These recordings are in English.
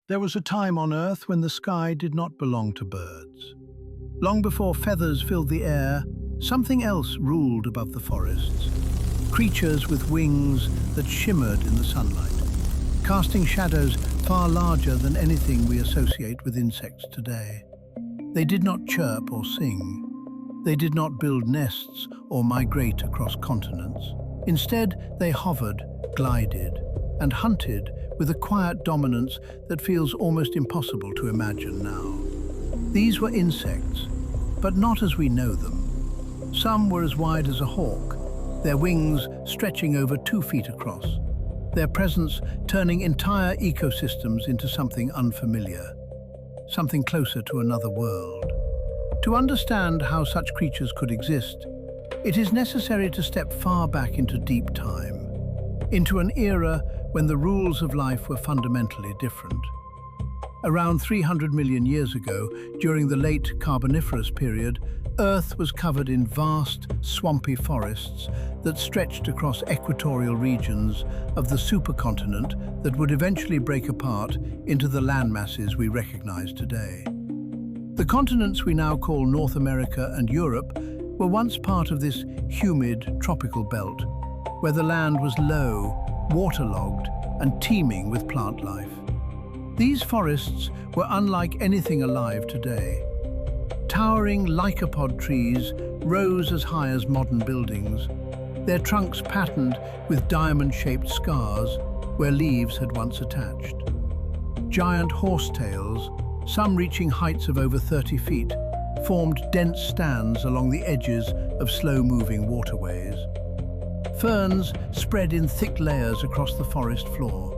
There was a time on Earth when the sky did not belong to birds. Long before feathers filled the air, something else ruled above the forests. Creatures with wings that shimmered in the sunlight, casting shadows far larger than anything we associate with insects today. They did not chirp or sing. They did not build nests or migrate across continents. Instead, they hovered, glided, and hunted with a quiet dominance that feels almost impossible to imagine now. These were insects, but not as we know them. Some were as wide as a hawk, their wings stretching over 2 feet across, their presence turning entire ecosystems into something unfamiliar, something closer to another world. To understand how such creatures could exist, it is necessary to step far back into deep time, into an era when the rules of life were fundamentally different. Around 300 million years ago, during the late Carboniferous period, Earth was covered in vast, swampy forests that stretched across equatorial regions of the supercontinent that would eventually break apart into the landmasses we recognize today. The continents we now call North America and Europe were once part of this humid, tropical belt, where the land was low, waterlogged, and teeming with plant life. These forests were unlike anything alive today. Towering lycopod trees rose as high as modern buildings, their trunks patterned with diamond-shaped scars where leaves had once attached. Giant horsetails, some reaching heights of over 30 feet, formed dense stands along the edges of slow-moving waterways. Ferns spread in thick layers across the forest floor,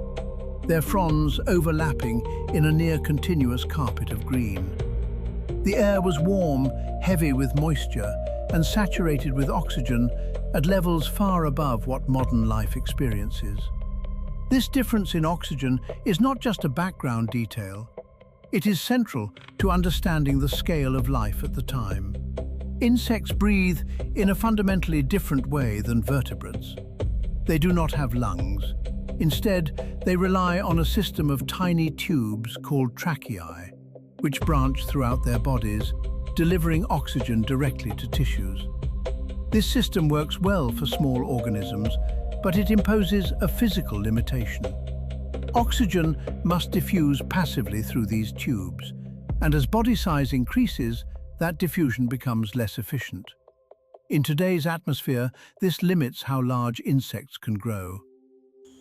their fronds overlapping in a near-continuous carpet of green. The air was warm, heavy with moisture, and saturated with oxygen at levels far above what modern life experiences. This difference in oxygen is not just a background detail. It is central to understanding the scale of life at the time. Insects breathe in a fundamentally different way than vertebrates. They do not have lungs. Instead, they rely on a system of tiny tubes called tracheae, which branch throughout their bodies, delivering oxygen directly to tissues. This system works well for small organisms, but it imposes a physical limitation. Oxygen must diffuse passively through these tubes, and as body size increases, that diffusion becomes less efficient. In today's atmosphere, this limits how large insects can grow.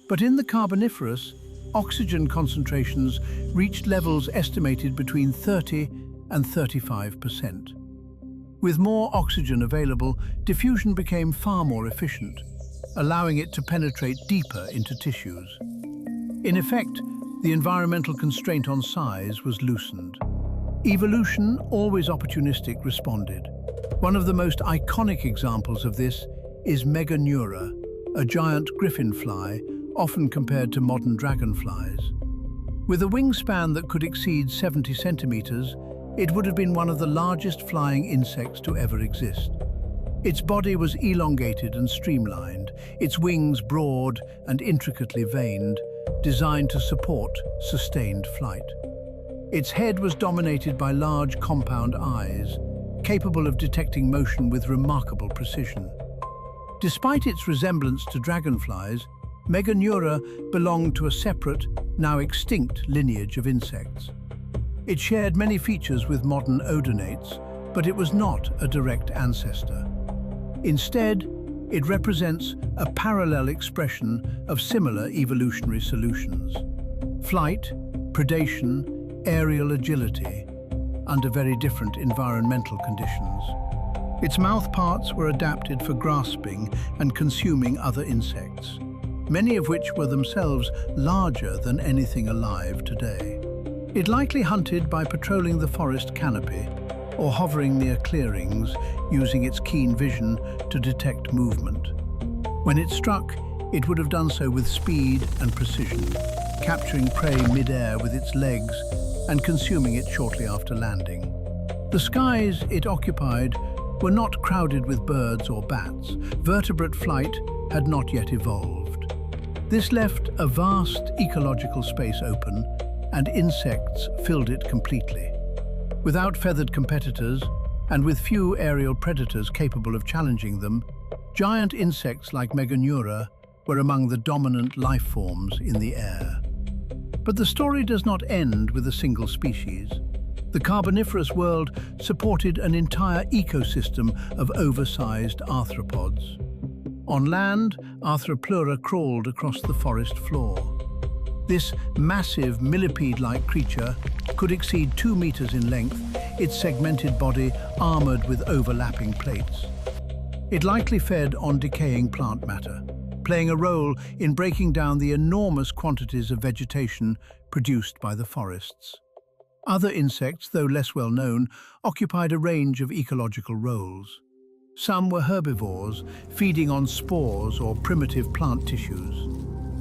But in the Carboniferous, oxygen concentrations reached levels estimated between 30 and 35%. With more oxygen available, diffusion became far more efficient, allowing it to penetrate deeper into tissues. In effect, the environmental constraint on size was loosened. Evolution, always opportunistic, responded. One of the most iconic examples of this is Meganeura, a giant griffin fly, often compared to modern dragonflies. With a wingspan that could exceed 70 centimeters, it would have been one of the largest flying insects to ever exist. Its body was elongated and streamlined, its wings broad and intricately veined, designed to support sustained flight. Its head was dominated by large compound eyes, capable of detecting motion with remarkable precision. Despite its resemblance to dragonflies, Meganeura belonged to a separate, now extinct lineage of insects. It shared many features with modern odonates, but it was not a direct ancestor. Instead, it represents a parallel expression of similar evolutionary solutions: flight, predation, aerial agility, under very different environmental conditions. Its mouth parts were adapted for grasping and consuming other insects, many of which were themselves larger than anything alive today. It likely hunted by patrolling the forest canopy or hovering near clearings, using its keen vision to detect movement. When it struck, it would have done so with speed and precision, capturing prey mid-air with its legs and consuming it shortly after landing. The skies it occupied were not crowded with birds or bats. Vertebrate flight had not yet evolved. This left a vast ecological space open, and insects filled it completely. Without feathered competitors, and with few aerial predators capable of challenging them, giant insects like Meganeura were among the dominant life forms in the air. But the story does not end with a single species. The Carboniferous world supported an entire ecosystem of oversized arthropods. On land, Arthropods crawled across the forest floor. This massive millipede-like creature could exceed 2 meters in length, its segmented body armored with overlapping plates. It likely fed on decaying plant matter, playing a role in breaking down the enormous quantities of vegetation produced by the forests. Other insects, though less well known, occupied a range of ecological roles. Some were herbivores, feeding on spores or primitive plant tissues.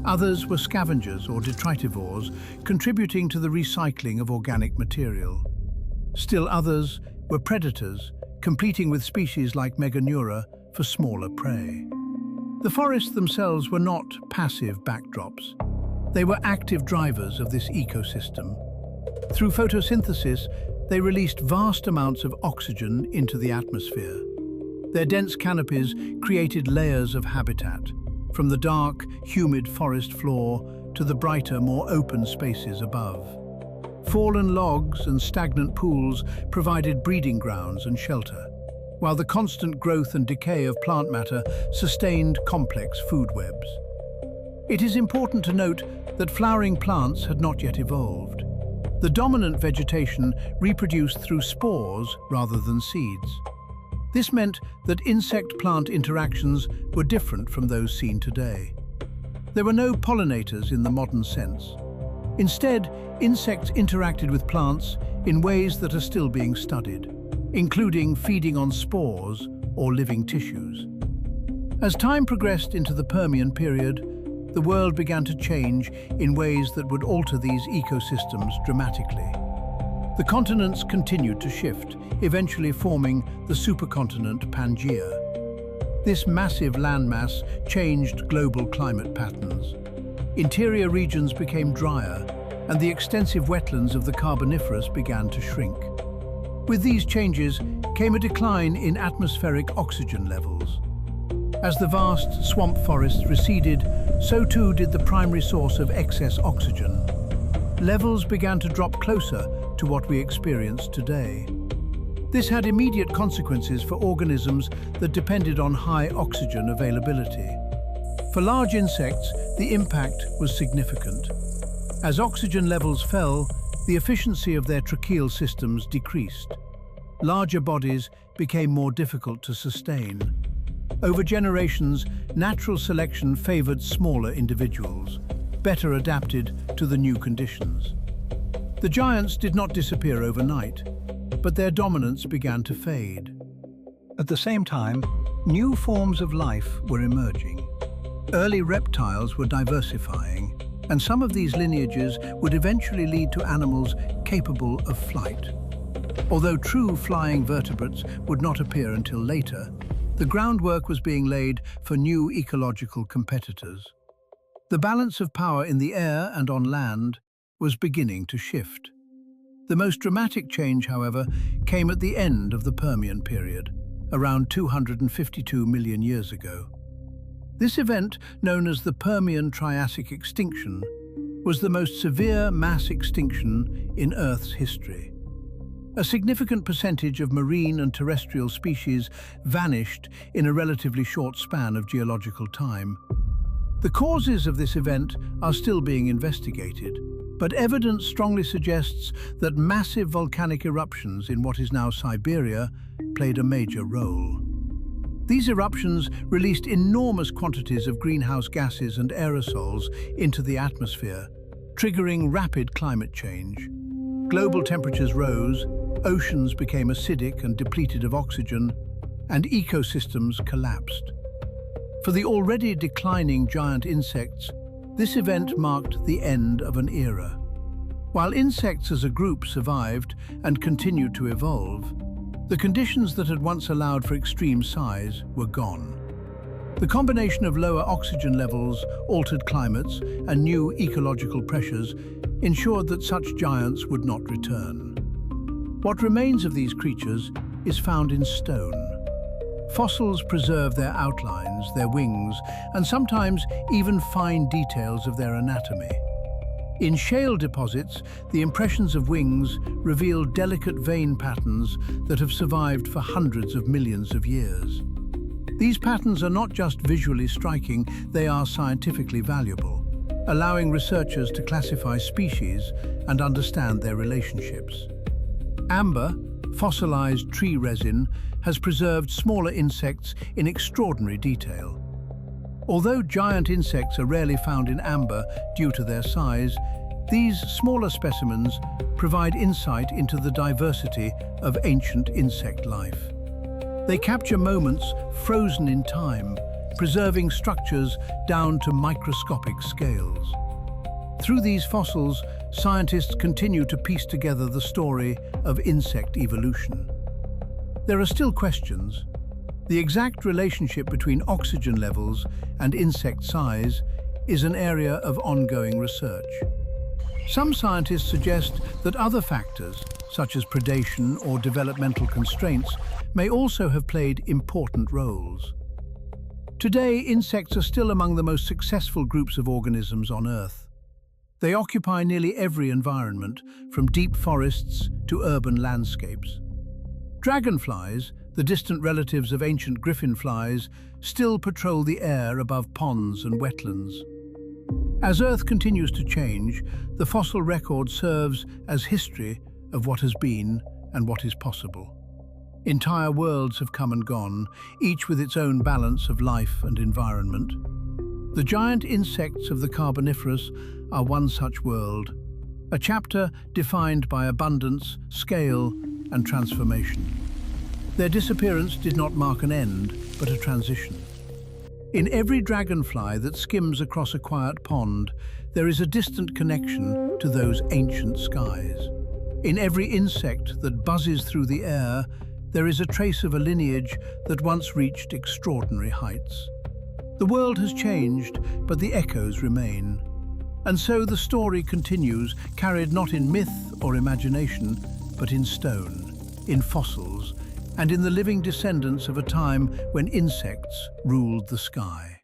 Others were scavengers or detritivores, contributing to the recycling of organic material. Still others were predators, competing with species like Meganeura for smaller prey. The forests themselves were not passive backdrops. They were active drivers of this ecosystem. Through photosynthesis, they released vast amounts of oxygen into the atmosphere. Their dense canopies created layers of habitat, from the dark, humid forest floor to the brighter, more open spaces above. Fallen logs and stagnant pools provided breeding grounds and shelter, while the constant growth and decay of plant matter sustained complex food webs. It is important to note that flowering plants had not yet evolved. The dominant vegetation reproduced through spores rather than seeds. This meant that insect-plant interactions were different from those seen today. There were no pollinators in the modern sense. Instead, insects interacted with plants in ways that are still being studied, including feeding on spores or living tissues. As time progressed into the Permian period, the world began to change in ways that would alter these ecosystems dramatically. The continents continued to shift, eventually forming the supercontinent Pangaea. This massive landmass changed global climate patterns. Interior regions became drier, and the extensive wetlands of the Carboniferous began to shrink. With these changes came a decline in atmospheric oxygen levels. As the vast swamp forests receded, so too did the primary source of excess oxygen. Levels began to drop closer to what we experience today. This had immediate consequences for organisms that depended on high oxygen availability. For large insects, the impact was significant. As oxygen levels fell, the efficiency of their tracheal systems decreased. Larger bodies became more difficult to sustain. Over generations, natural selection favored smaller individuals, better adapted to the new conditions. The giants did not disappear overnight, but their dominance began to fade. At the same time, new forms of life were emerging. Early reptiles were diversifying, and some of these lineages would eventually lead to animals capable of flight. Although true flying vertebrates would not appear until later, the groundwork was being laid for new ecological competitors. The balance of power in the air and on land was beginning to shift. The most dramatic change, however, came at the end of the Permian period, around 252 million years ago. This event, known as the Permian-Triassic extinction, was the most severe mass extinction in Earth's history. A significant percentage of marine and terrestrial species vanished in a relatively short span of geological time. The causes of this event are still being investigated, but evidence strongly suggests that massive volcanic eruptions in what is now Siberia played a major role. These eruptions released enormous quantities of greenhouse gases and aerosols into the atmosphere, triggering rapid climate change. Global temperatures rose, oceans became acidic and depleted of oxygen, and ecosystems collapsed. For the already declining giant insects, this event marked the end of an era. While insects as a group survived and continued to evolve, the conditions that had once allowed for extreme size were gone. The combination of lower oxygen levels, altered climates, and new ecological pressures ensured that such giants would not return. What remains of these creatures is found in stone. Fossils preserve their outlines, their wings, and sometimes even fine details of their anatomy. In shale deposits, the impressions of wings reveal delicate vein patterns that have survived for hundreds of millions of years. These patterns are not just visually striking, they are scientifically valuable, allowing researchers to classify species and understand their relationships. Amber, fossilized tree resin, has preserved smaller insects in extraordinary detail. Although giant insects are rarely found in amber due to their size, these smaller specimens provide insight into the diversity of ancient insect life. They capture moments frozen in time, preserving structures down to microscopic scales. Through these fossils, scientists continue to piece together the story of insect evolution. There are still questions. The exact relationship between oxygen levels and insect size is an area of ongoing research. Some scientists suggest that other factors, such as predation or developmental constraints, may also have played important roles. Today, insects are still among the most successful groups of organisms on Earth. They occupy nearly every environment, from deep forests to urban landscapes. Dragonflies, the distant relatives of ancient griffin flies, still patrol the air above ponds and wetlands. As Earth continues to change, the fossil record serves as history of what has been and what is possible. Entire worlds have come and gone, each with its own balance of life and environment. The giant insects of the Carboniferous are one such world, a chapter defined by abundance, scale, and transformation. Their disappearance did not mark an end, but a transition. In every dragonfly that skims across a quiet pond, there is a distant connection to those ancient skies. In every insect that buzzes through the air, there is a trace of a lineage that once reached extraordinary heights. The world has changed, but the echoes remain. And so the story continues, carried not in myth or imagination, but in stone, in fossils, and in the living descendants of a time when insects ruled the sky.